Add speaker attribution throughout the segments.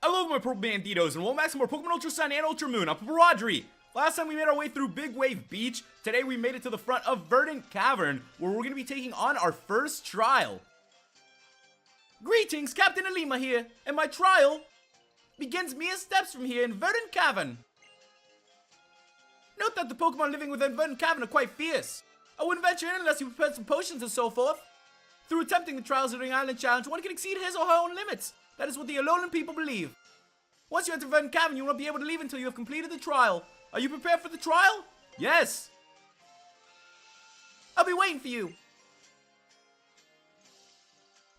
Speaker 1: Hello my Purple Banditos, and welcome back to more Pokemon Ultra Sun and Ultra Moon. I'm PurpleRodri. Last time we made our way through Big Wave Beach. Today we made it to the front of Verdant Cavern, where we're going to be taking on our first trial. Greetings, Captain Illima here, and my trial begins mere steps from here in Verdant Cavern. Note that the Pokemon living within Verdant Cavern are quite fierce. I wouldn't venture in unless you prepared some potions and so forth. Through attempting the trials during Island Challenge, one can exceed his or her own limits. That is what the Alolan people believe. Once you enter Verdant Cavern, you won't be able to leave until you have completed the trial. Are you prepared for the trial? Yes. I'll be waiting for you.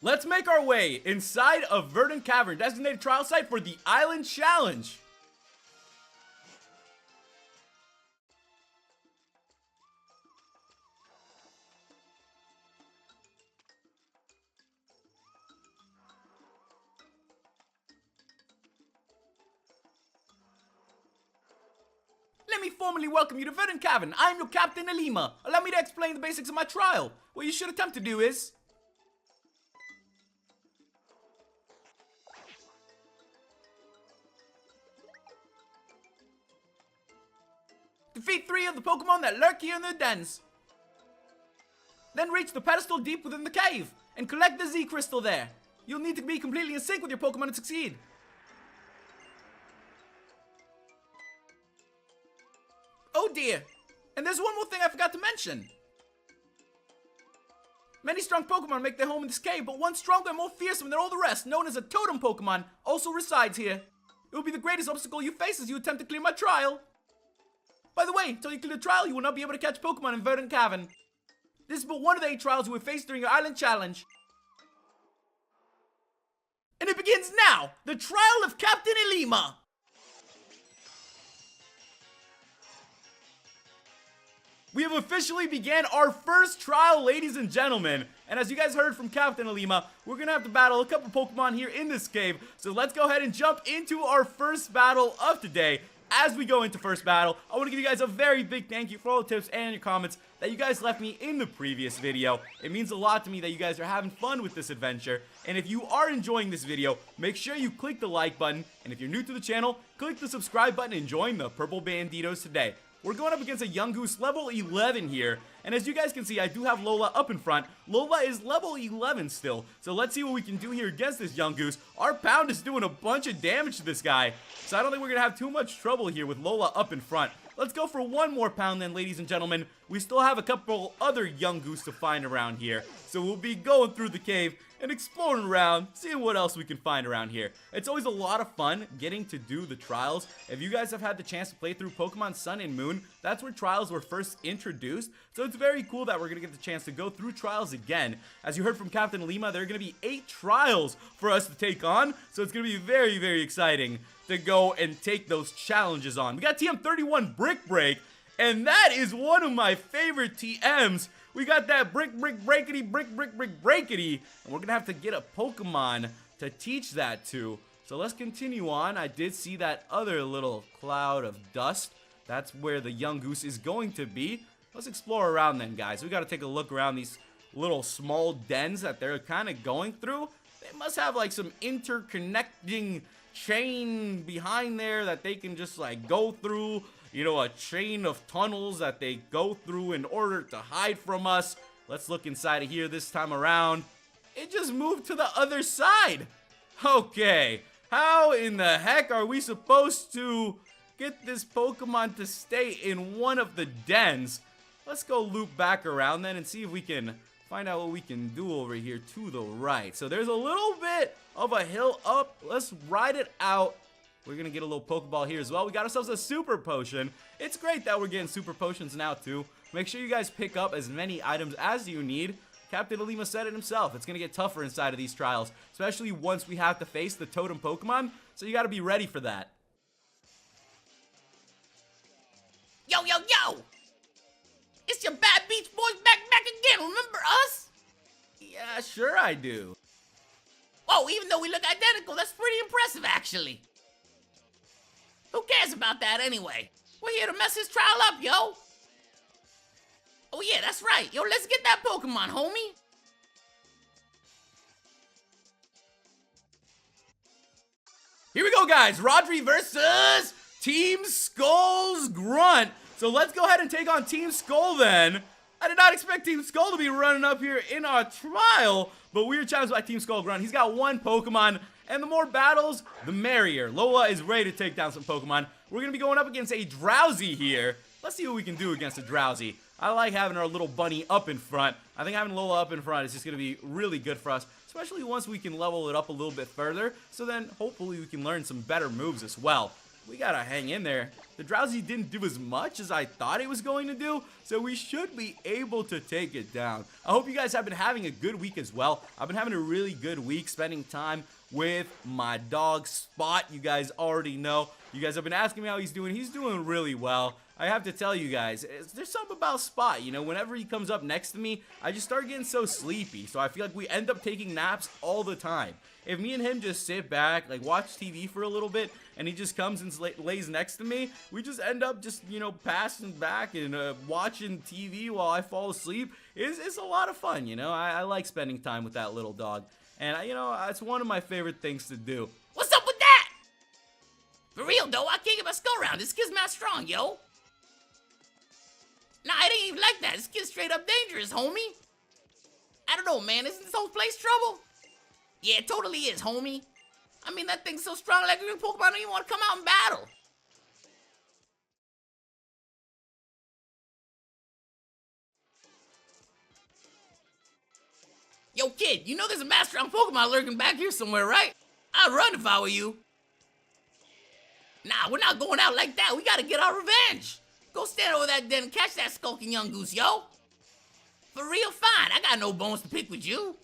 Speaker 1: Let's make our way inside of Verdant Cavern, designated trial site for the Island Challenge. Let me formally welcome you to Verdant Cavern. I am your Captain Illima. Allow me to explain the basics of my trial. What you should attempt to do is defeat 3 of the Pokemon that lurk here in their dens. Then reach the pedestal deep within the cave and collect the Z Crystal there. You'll need to be completely in sync with your Pokemon to succeed. Oh dear, and there's one more thing I forgot to mention. Many strong Pokemon make their home in this cave, but one stronger and more fearsome than all the rest, known as a Totem Pokemon, also resides here. It will be the greatest obstacle you face as you attempt to clear my trial. By the way, until you clear the trial, you will not be able to catch Pokemon in Verdant Cavern. This is but one of the 8 trials you will face during your Island Challenge. And it begins now! The Trial of Captain Illima! We have officially began our first trial, ladies and gentlemen. And as you guys heard from Captain Illima, we're going to have to battle a couple Pokemon here in this cave. So let's go ahead and jump into our first battle of today. As we go into first battle, I want to give you guys a very big thank you for all the tips and your comments that you guys left me in the previous video. It means a lot to me that you guys are having fun with this adventure. And if you are enjoying this video, make sure you click the like button. And if you're new to the channel, click the subscribe button and join the Purple Banditos today. We're going up against a Yungoos level 11 here, and as you guys can see, I do have Lola up in front. Lola is level 11 still, so let's see what we can do here against this Yungoos. Our Pound is doing a bunch of damage to this guy, so I don't think we're going to have too much trouble here with Lola up in front. Let's go for one more Pound then, ladies and gentlemen. We still have a couple other Yungoos to find around here, so we'll be going through the cave and exploring around, seeing what else we can find around here. It's always a lot of fun getting to do the trials. If you guys have had the chance to play through Pokemon Sun and Moon, that's where trials were first introduced. So it's very cool that we're going to get the chance to go through trials again. As you heard from Captain Illima, there are going to be 8 trials for us to take on. So it's going to be very, very exciting to go and take those challenges on. We got TM31 Brick Break, and that is one of my favorite TMs. We got that brick breakity, brick breakity, and we're gonna have to get a Pokemon to teach that to. So let's continue on. I did see that other little cloud of dust. That's where the Yungoos is going to be. Let's explore around then, guys. We gotta take a look around these little small dens that they're kind of going through. They must have like some interconnecting chain behind there that they can just like go through. You know, a chain of tunnels that they go through in order to hide from us. Let's look inside of here this time around. It just moved to the other side. Okay, how in the heck are we supposed to get this Pokemon to stay in one of the dens? Let's go loop back around then and see if we can find out what we can do over here to the right. So there's a little bit of a hill up. Let's ride it out. We're going to get a little Pokeball here as well. We got ourselves a Super Potion. It's great that we're getting Super Potions now, too. Make sure you guys pick up as many items as you need. Captain Illima said it himself. It's going to get tougher inside of these trials, especially once we have to face the Totem Pokemon. So you got to be ready for that.
Speaker 2: Yo, yo, yo! It's your Bad Beach Boys back again, remember us?
Speaker 1: Yeah, sure I do.
Speaker 2: Whoa, even though we look identical, that's pretty impressive, actually. Who cares about that anyway? We're here to mess his trial up, yo. Oh yeah, that's right. Yo, let's get that Pokemon, homie.
Speaker 1: Here we go, guys. Rodri versus Team Skull's Grunt. So let's go ahead and take on Team Skull then. I did not expect Team Skull to be running up here in our trial, but we are challenged by Team Skull Grunt. He's got one Pokemon, and the more battles, the merrier. Lola is ready to take down some Pokemon. We're going to be going up against a Drowsy here. Let's see what we can do against a Drowsy. I like having our little bunny up in front. I think having Lola up in front is just going to be really good for us, especially once we can level it up a little bit further. So then hopefully we can learn some better moves as well. We got to hang in there. The Drowsy didn't do as much as I thought it was going to do, so we should be able to take it down. I hope you guys have been having a good week as well. I've been having a really good week spending time with my dog Spot. You guys already know. You guys have been asking me how he's doing. He's doing really well. I have to tell you guys, there's something about Spot, you know, whenever he comes up next to me, I just start getting so sleepy, so I feel like we end up taking naps all the time. If me and him just sit back, like watch TV for a little bit, and he just comes and lays next to me, we just end up just, you know, passing back and watching TV while I fall asleep. It's a lot of fun, you know, I like spending time with that little dog, and, you know, it's one of my favorite things to do.
Speaker 2: What's up with that? For real, though, I can't get my skull around. This kid's not strong, yo. Nah, it ain't even like that. This kid's straight up dangerous, homie. I don't know, man. Isn't this whole place trouble? Yeah, it totally is, homie. I mean, that thing's so strong, like real Pokemon don't even want to come out and battle. Yo, kid, you know there's a Master on Pokemon lurking back here somewhere, right? I'd run if I were you. Nah, we're not going out like that. We gotta get our revenge. Go stand over that den and catch that skulking young goose, yo. For real, fine. I got no bones to pick with you.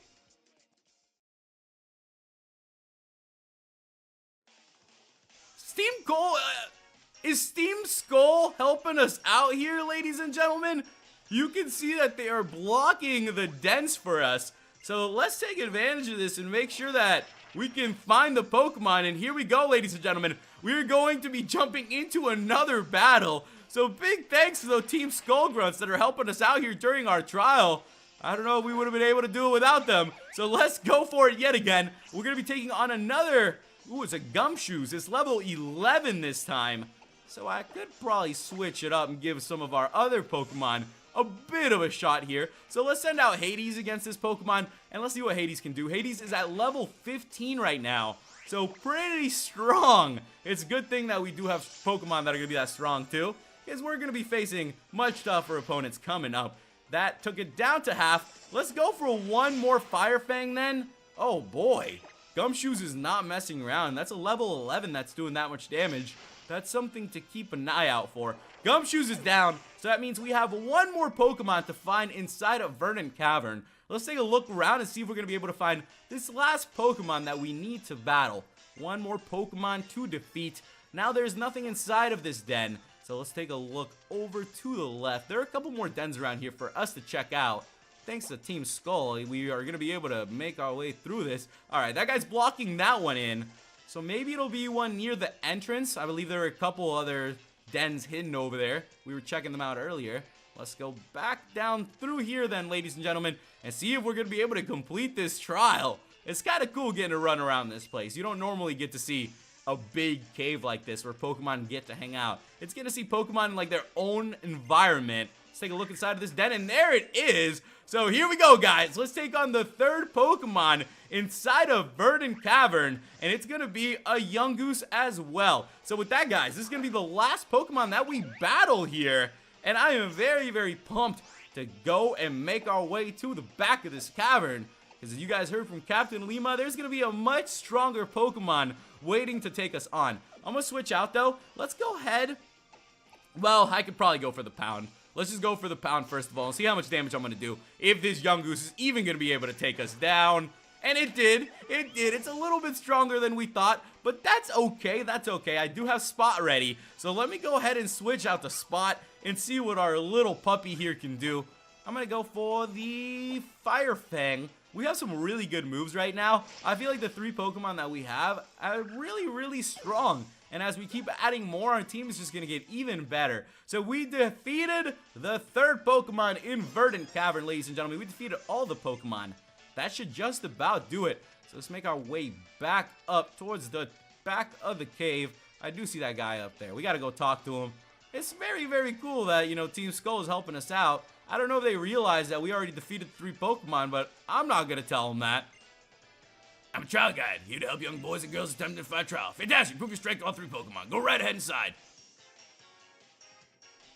Speaker 1: Is Team Skull helping us out here, ladies and gentlemen? You can see that they are blocking the dens for us. So let's take advantage of this and make sure that we can find the Pokemon. And here we go, ladies and gentlemen. We're going to be jumping into another battle. So big thanks to the Team Skull Grunts that are helping us out here during our trial. I don't know if we would have been able to do it without them. So let's go for it yet again. We're going to be taking on another... Ooh, it's a Gumshoos. It's level 11 this time. So I could probably switch it up and give some of our other Pokemon a bit of a shot here. So let's send out Hades against this Pokemon, and let's see what Hades can do. Hades is at level 15 right now, so pretty strong. It's a good thing that we do have Pokemon that are going to be that strong too, because we're going to be facing much tougher opponents coming up. That took it down to half. Let's go for one more Fire Fang then. Oh boy. Gumshoos is not messing around. That's a level 11 that's doing that much damage. That's something to keep an eye out for. Gumshoos is down, so that means we have one more Pokemon to find inside of Verdant Cavern. Let's take a look around and see if we're going to be able to find this last Pokemon that we need to battle. One more Pokemon to defeat. Now there's nothing inside of this den, so let's take a look over to the left. There are a couple more dens around here for us to check out. Thanks to Team Skull, we are going to be able to make our way through this. Alright, that guy's blocking that one in. So maybe it'll be one near the entrance. I believe there are a couple other dens hidden over there. We were checking them out earlier. Let's go back down through here then, ladies and gentlemen, and see if we're going to be able to complete this trial. It's kind of cool getting to run around this place. You don't normally get to see a big cave like this where Pokemon get to hang out. It's good to see Pokemon in like their own environment. Let's take a look inside of this den, and there it is. So here we go, guys. Let's take on the third Pokemon inside of Verdant Cavern, and it's going to be a Yungoos as well. So with that, guys, this is going to be the last Pokemon that we battle here, and I am very, very pumped to go and make our way to the back of this cavern, because as you guys heard from Captain Illima, there's going to be a much stronger Pokemon waiting to take us on. I'm going to switch out, though. Let's go ahead. Well, I could probably go for the Pound. Let's just go for the Pound first of all and see how much damage I'm going to do. If this Yungoos is even going to be able to take us down. And it did. It did. It's a little bit stronger than we thought. But that's okay. That's okay. I do have Spot ready. So let me go ahead and switch out the Spot and see what our little puppy here can do. I'm going to go for the Fire Fang. We have some really good moves right now. I feel like the three Pokemon that we have are really, really strong. And as we keep adding more, our team is just going to get even better. So we defeated the third Pokemon in Verdant Cavern, ladies and gentlemen. We defeated all the Pokemon. That should just about do it. So let's make our way back up towards the back of the cave. I do see that guy up there. We got to go talk to him. It's very, very cool that, you know, Team Skull is helping us out. I don't know if they realize that we already defeated 3 Pokemon, but I'm not going to tell them that.
Speaker 2: I'm a trial guide, here to help young boys and girls attempt to fight trial. Fantastic, prove your strength to all 3 Pokemon. Go right ahead inside.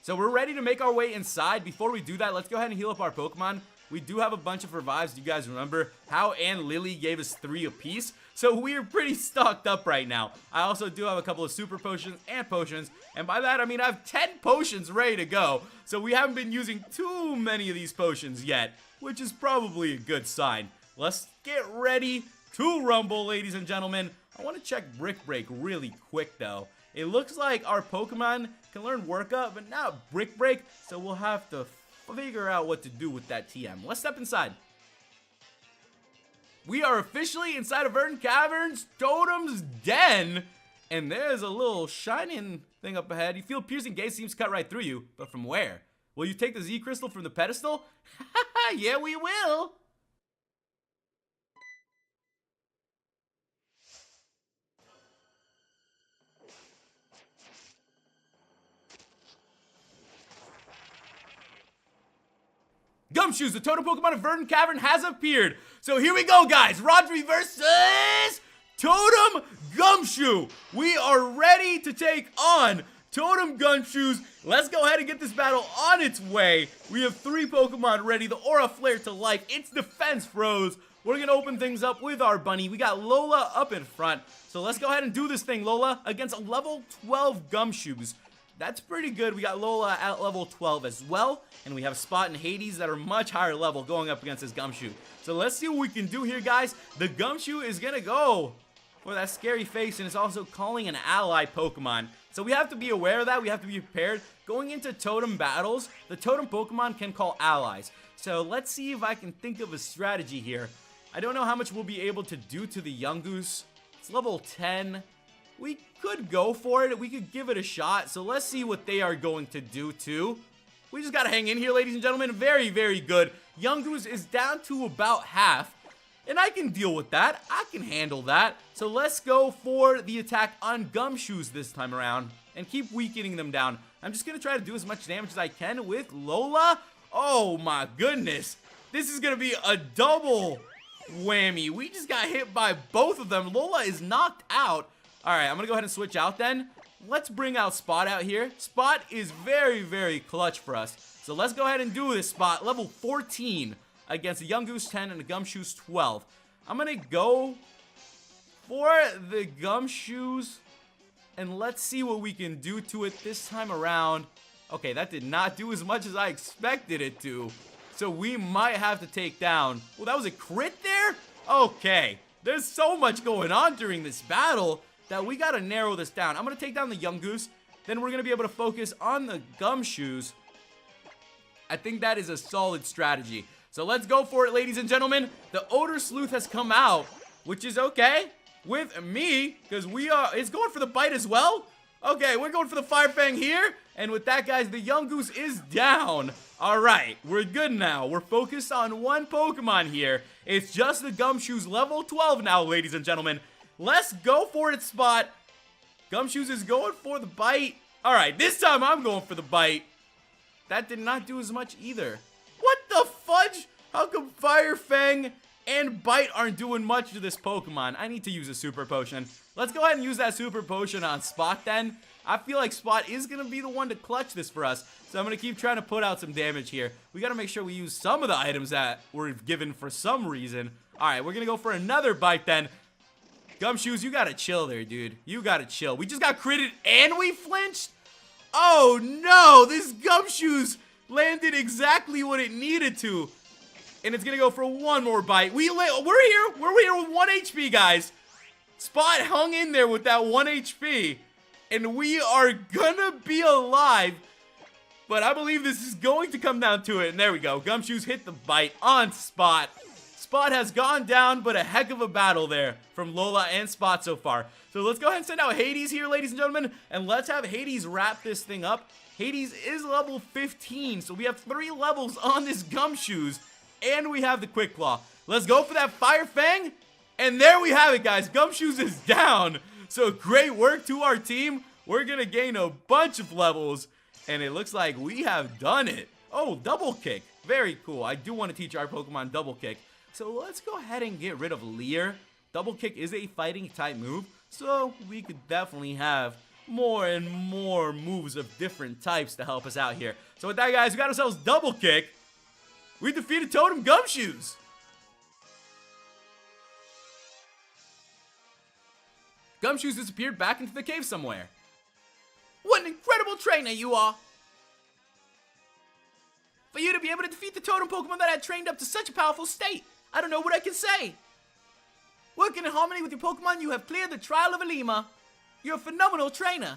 Speaker 1: So we're ready to make our way inside. Before we do that, let's go ahead and heal up our Pokemon. We do have a bunch of revives. Do you guys remember how Ann Lily gave us 3 apiece? So we are pretty stocked up right now. I also do have a couple of super potions and potions. And by that, I mean I have 10 potions ready to go. So we haven't been using too many of these potions yet, which is probably a good sign. Let's get ready to rumble, ladies and gentlemen. I want to check Brick Break really quick, though. It looks like our Pokemon can learn Work Up, but not Brick Break. So we'll have to figure out what to do with that TM. Let's step inside. We are officially inside of Verdant Cavern's Totem's Den. And there's a little shining thing up ahead. You feel piercing gaze seems cut right through you. But from where? Will you take the Z Crystal from the pedestal? Yeah, we will. Gumshoos, the totem Pokemon of Verdant Cavern, has appeared. So here we go, guys. Rodri versus Totem Gumshoe. We are ready to take on Totem Gumshoos. Let's go ahead and get this battle on its way. We have 3 Pokemon ready. The Aura Flare to life. Its defense froze. We're going to open things up with our bunny. We got Lola up in front. So let's go ahead and do this thing, Lola, against a level 12 Gumshoos. That's pretty good. We got Lola at level 12 as well. And we have Spot and Hades that are much higher level going up against this Gumshoe. So let's see what we can do here, guys. The Gumshoe is going to go for that scary face, and it's also calling an ally Pokemon. So we have to be aware of that. We have to be prepared. Going into Totem battles, the Totem Pokemon can call allies. So let's see if I can think of a strategy here. I don't know how much we'll be able to do to the Yungoos. It's level 10. We could go for it. We could give it a shot. So let's see what they are going to do too. We just got to hang in here, ladies and gentlemen. Very, very good. Yungoos is down to about half. And I can deal with that. I can handle that. So let's go for the attack on Gumshoos this time around. And keep weakening them down. I'm just going to try to do as much damage as I can with Lola. Oh my goodness. This is going to be a double whammy. We just got hit by both of them. Lola is knocked out. Alright, I'm going to go ahead and switch out then. Let's bring out Spot out here. Spot is very, very clutch for us. So let's go ahead and do this, Spot. Level 14 against a Yungoos 10 and a Gumshoos 12. I'm going to go for the Gumshoos. And let's see what we can do to it this time around. Okay, that did not do as much as I expected it to. So we might have to take down. Well, that was a crit there? Okay. There's so much going on during this battle that we gotta narrow this down. I'm gonna take down the Yungoos. Then we're gonna be able to focus on the Gumshoos. I think that is a solid strategy. So let's go for it, ladies and gentlemen. The Odor Sleuth has come out, which is okay with me, because it's going for the bite as well. Okay, we're going for the Fire Fang here. And with that, guys, the Yungoos is down. All right, we're good now. We're focused on one Pokemon here. It's just the Gumshoos level 12 now, ladies and gentlemen. Let's go for it, Spot. Gumshoos is going for the bite. All right, this time I'm going for the bite. That did not do as much either. What the fudge? How come Fire Fang and Bite aren't doing much to this Pokemon? I need to use a Super Potion. Let's go ahead and use that Super Potion on Spot then. I feel like Spot is going to be the one to clutch this for us. So I'm going to keep trying to put out some damage here. We got to make sure we use some of the items that were given for some reason. All right, we're going to go for another bite then. Gumshoos, you got to chill there, dude. You got to chill. We just got critted and we flinched? Oh, no. This Gumshoos landed exactly what it needed to. And it's going to go for one more bite. We're here. We're here with 1 HP, guys. Spot hung in there with that 1 HP. And we are gonna be alive. But I believe this is going to come down to it. And there we go. Gumshoos hit the bite on Spot. Spot has gone down, but a heck of a battle there from Lola and Spot so far. So let's go ahead and send out Hades here, ladies and gentlemen. And let's have Hades wrap this thing up. Hades is level 15. So we have 3 levels on this Gumshoos. And we have the Quick Claw. Let's go for that Fire Fang. And there we have it, guys. Gumshoos is down. So great work to our team. We're gonna gain a bunch of levels, and it looks like we have done it. Oh, double kick. Very cool. I do want to teach our Pokemon double kick. So let's go ahead and get rid of Leer. Double kick is a fighting type move, so we could definitely have more and more moves of different types to help us out here. So with that, guys, we got ourselves double kick. We defeated Totem Gumshoos. Gumshoos disappeared back into the cave somewhere.
Speaker 2: What an incredible trainer you are!
Speaker 1: For you to be able to defeat the Totem Pokemon that had trained up to such a powerful state, I don't know what I can say. Working in harmony with your Pokemon, you have cleared the Trial of Illima. You're a phenomenal trainer.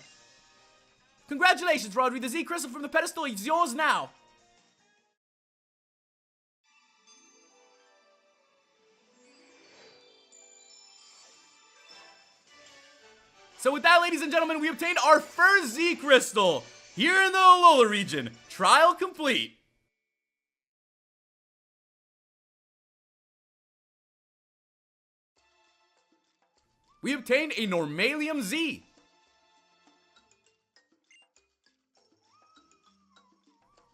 Speaker 1: Congratulations, Rodri. The Z Crystal from the pedestal is yours now. So with that, ladies and gentlemen, we obtained our first Z Crystal here in the Alola region. Trial complete. We obtained a Normalium Z.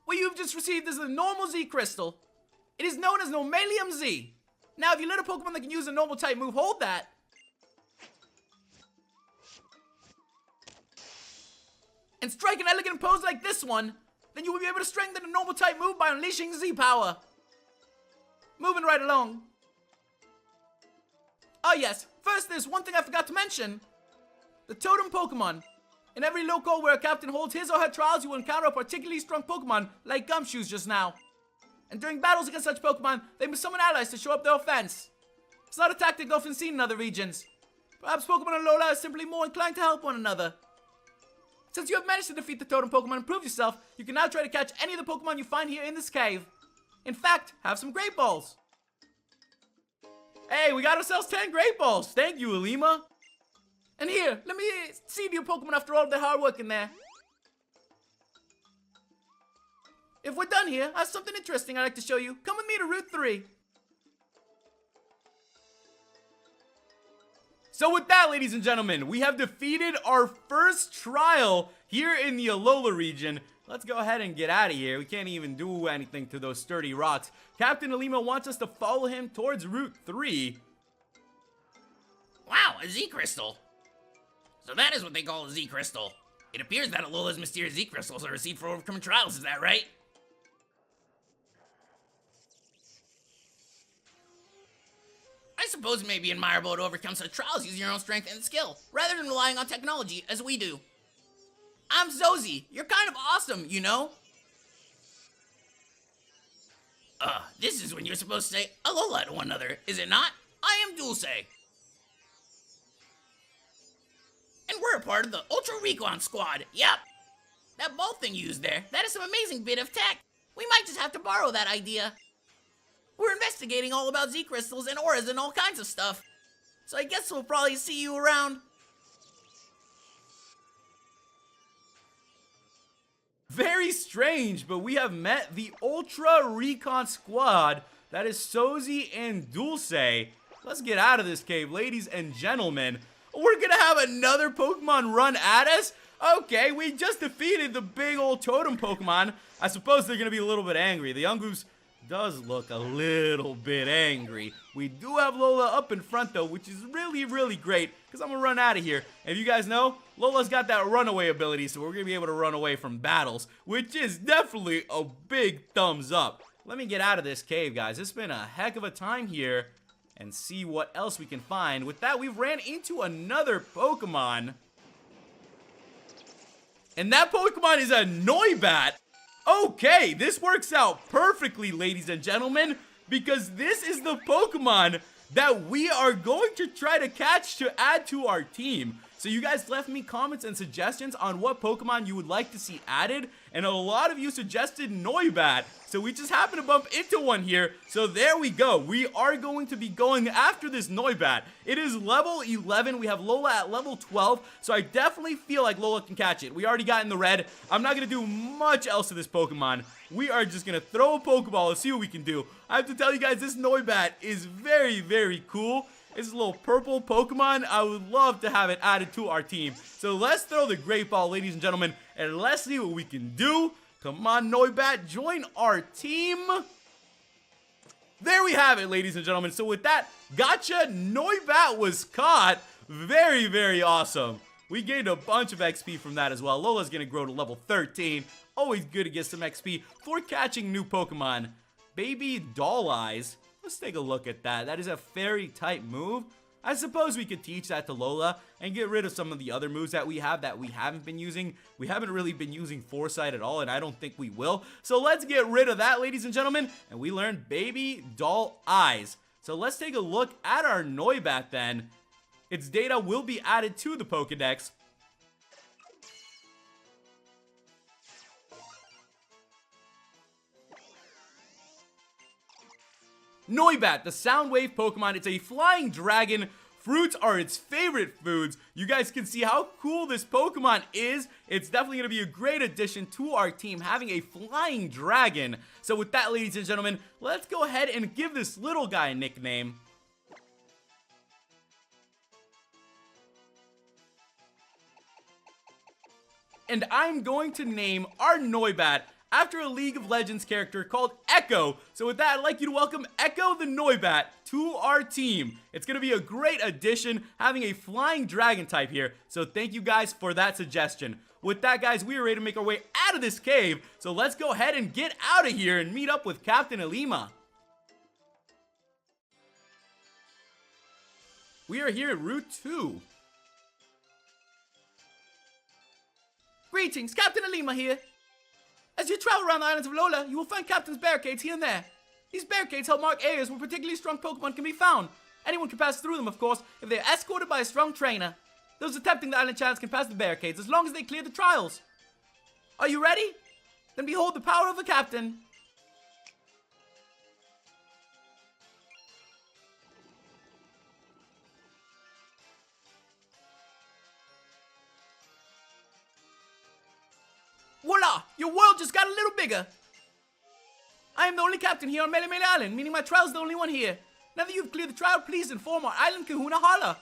Speaker 1: What you've just received is a normal Z Crystal. It is known as Normalium Z. Now, if you let a Pokemon that can use a normal type move hold that, and strike an elegant pose like this one, then you will be able to strengthen a normal type move by unleashing Z power. Moving right along. Oh yes, first there's one thing I forgot to mention. The Totem Pokemon. In every local where a captain holds his or her trials, you will encounter a particularly strong Pokemon, like Gumshoos just now. And during battles against such Pokemon, they must summon allies to show up their offense. It's not a tactic often seen in other regions. Perhaps Pokemon and Alola are simply more inclined to help one another. Since you have managed to defeat the Totem Pokemon and prove yourself, you can now try to catch any of the Pokemon you find here in this cave. In fact, have some Great Balls. Hey, we got ourselves 10 Great Balls. Thank you, Illima. And here, let me seed your Pokemon after all of the hard work in there. If we're done here, I have something interesting I'd like to show you. Come with me to Route 3. So with that, ladies and gentlemen, we have defeated our first trial here in the Alola region. Let's go ahead and get out of here. We can't even do anything to those sturdy rocks. Captain Illima wants us to follow him towards Route 3.
Speaker 2: Wow, a Z Crystal. So that is what they call a Z Crystal. It appears that Alola's mysterious Z Crystals are received for overcoming trials, is that right? I suppose it may be admirable to overcome such trials using your own strength and skill, rather than relying on technology, as we do. I'm Zozy. You're kind of awesome, you know? This is when you're supposed to say Alola to one another, is it not? I am Dulce. And we're a part of the Ultra Recon Squad, yep. That ball thing you used there, that is some amazing bit of tech. We might just have to borrow that idea. We're investigating all about Z Crystals and auras and all kinds of stuff. So I guess we'll probably see you around.
Speaker 1: Very strange, but we have met the Ultra Recon Squad. That is Sozy and Dulce. Let's get out of this cave, ladies and gentlemen. We're gonna have another Pokemon run at us? Okay, we just defeated the big old Totem Pokemon. I suppose they're gonna be a little bit angry. The Yungoos does look a little bit angry. We do have Lola up in front though, which is really, really great, because I'm gonna run out of here. And if you guys know, Lola's got that runaway ability, so we're gonna be able to run away from battles, which is definitely a big thumbs up. Let me get out of this cave, guys. It's been a heck of a time here, and see what else we can find. With that, we've ran into another Pokemon. And that Pokemon is a Noibat. Okay, this works out perfectly, ladies and gentlemen, because this is the Pokemon that we are going to try to catch to add to our team. So you guys left me comments and suggestions on what Pokemon you would like to see added, and a lot of you suggested Noibat. So we just happened to bump into one here, so there we go. We are going to be going after this Noibat. It is level 11, we have Lola at level 12, so I definitely feel like Lola can catch it. We already got in the red. I'm not going to do much else to this Pokemon. We are just going to throw a Pokeball and see what we can do. I have to tell you guys, this Noibat is very, very cool. It's a little purple Pokemon. I would love to have it added to our team. So let's throw the Great Ball, ladies and gentlemen, and let's see what we can do. Come on, Noibat, join our team. There we have it, ladies and gentlemen. So with that, gotcha, Noibat was caught. Very, very awesome. We gained a bunch of XP from that as well. Lola's gonna grow to level 13. Always good to get some XP for catching new Pokemon. Baby Doll Eyes. Let's take a look at that. That is a fairy type move. I suppose we could teach that to Lola and get rid of some of the other moves that we have that we haven't been using. We haven't really been using Foresight at all, and I don't think we will. So let's get rid of that, ladies and gentlemen. And we learned Baby Doll Eyes. So let's take a look at our Noibat then. Its data will be added to the Pokedex. Noibat, the Soundwave Pokemon. It's a flying dragon. Fruits are its favorite foods. You guys can see how cool this Pokemon is. It's definitely going to be a great addition to our team, having a flying dragon. So with that, ladies and gentlemen, let's go ahead and give this little guy a nickname. And I'm going to name our Noibat after a League of Legends character called Echo. So with that, I'd like you to welcome Echo the Noibat to our team. It's going to be a great addition having a flying dragon type here. So thank you guys for that suggestion. With that, guys, we are ready to make our way out of this cave. So let's go ahead and get out of here and meet up with Captain Illima. We are here at Route 2.
Speaker 2: Greetings, Captain Illima here. As you travel around the islands of Lola, you will find Captain's barricades here and there. These barricades help mark areas where particularly strong Pokemon can be found. Anyone can pass through them, of course, if they are escorted by a strong trainer. Those attempting the island challenge can pass the barricades as long as they clear the trials. Are you ready? Then behold the power of a captain. Voila! Your world just got a little bigger. I am the only captain here on Mele Mele Island, meaning my trial's the only one here. Now that you've cleared the trial, please inform our island kahuna Hala.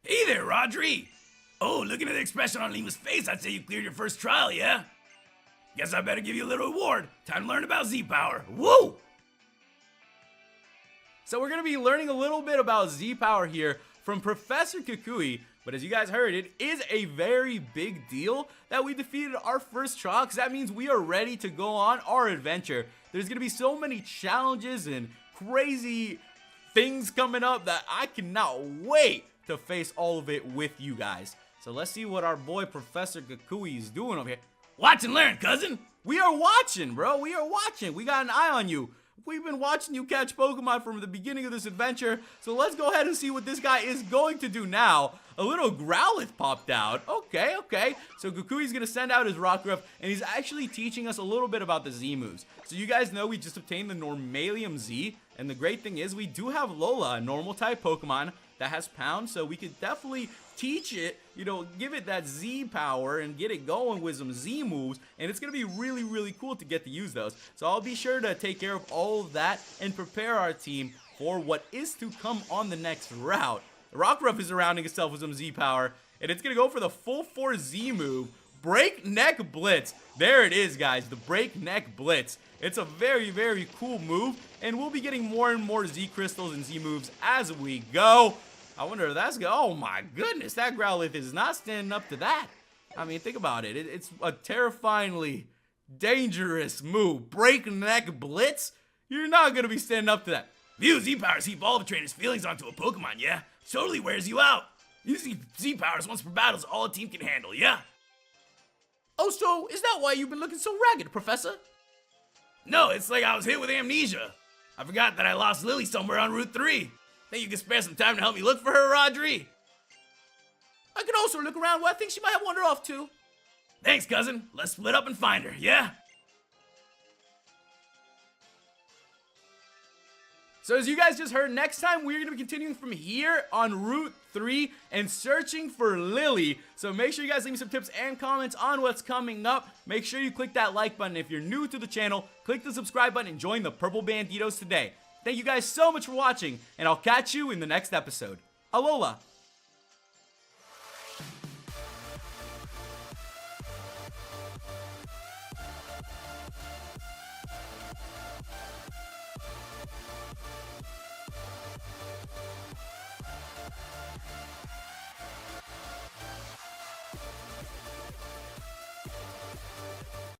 Speaker 3: Hey there, Rodri! Oh, looking at the expression on Lima's face, I'd say you cleared your first trial, yeah? Guess I better give you a little reward. Time to learn about Z-Power. Woo!
Speaker 1: So we're going to be learning a little bit about Z-Power here from Professor Kukui. But as you guys heard, it is a very big deal that we defeated our first trial, because that means we are ready to go on our adventure. There's going to be so many challenges and crazy things coming up that I cannot wait to face all of it with you guys. So let's see what our boy Professor Kukui is doing over here.
Speaker 3: Watch and learn, cousin!
Speaker 1: We are watching, bro. We are watching. We got an eye on you. We've been watching you catch Pokemon from the beginning of this adventure, so let's go ahead and see what this guy is going to do now. A little Growlithe popped out. Okay. So Kukui's going to send out his Rockruff, and he's actually teaching us a little bit about the Z moves. So you guys know we just obtained the Normalium Z, and the great thing is we do have Lola, a normal type Pokemon that has Pound, so we could definitely teach it, you know, give it that Z power and get it going with some Z moves, and it's going to be really, really cool to get to use those. So I'll be sure to take care of all of that and prepare our team for what is to come on the next route. The Rockruff is surrounding itself with some Z power, and it's going to go for the full force Z move, Breakneck Blitz. There it is, guys, the Breakneck Blitz. It's a very, very cool move, and we'll be getting more and more Z crystals and Z moves as we go. I wonder if that's good. Oh my goodness, that Growlithe is not standing up to that. I mean, think about it. It's a terrifyingly dangerous move. Breakneck Blitz? You're not going to be standing up to that.
Speaker 3: View Z-Powers heap all of a trainer's feelings onto a Pokemon, yeah? Totally wears you out. Using Z-Powers once per battle is all a team can handle, yeah?
Speaker 2: Oh, so is that why you've been looking so ragged, Professor?
Speaker 3: No, it's like I was hit with amnesia. I forgot that I lost Lily somewhere on Route 3. Think you can spare some time to help me look for her, Rodri?
Speaker 2: I can also look around where I think she might have wandered off to.
Speaker 3: Thanks, cousin. Let's split up and find her, yeah?
Speaker 1: So as you guys just heard, next time we're going to be continuing from here on Route 3 and searching for Lily. So make sure you guys leave me some tips and comments on what's coming up. Make sure you click that like button. If you're new to the channel, click the subscribe button and join the Purple Banditos today. Thank you guys so much for watching, and I'll catch you in the next episode. Alola!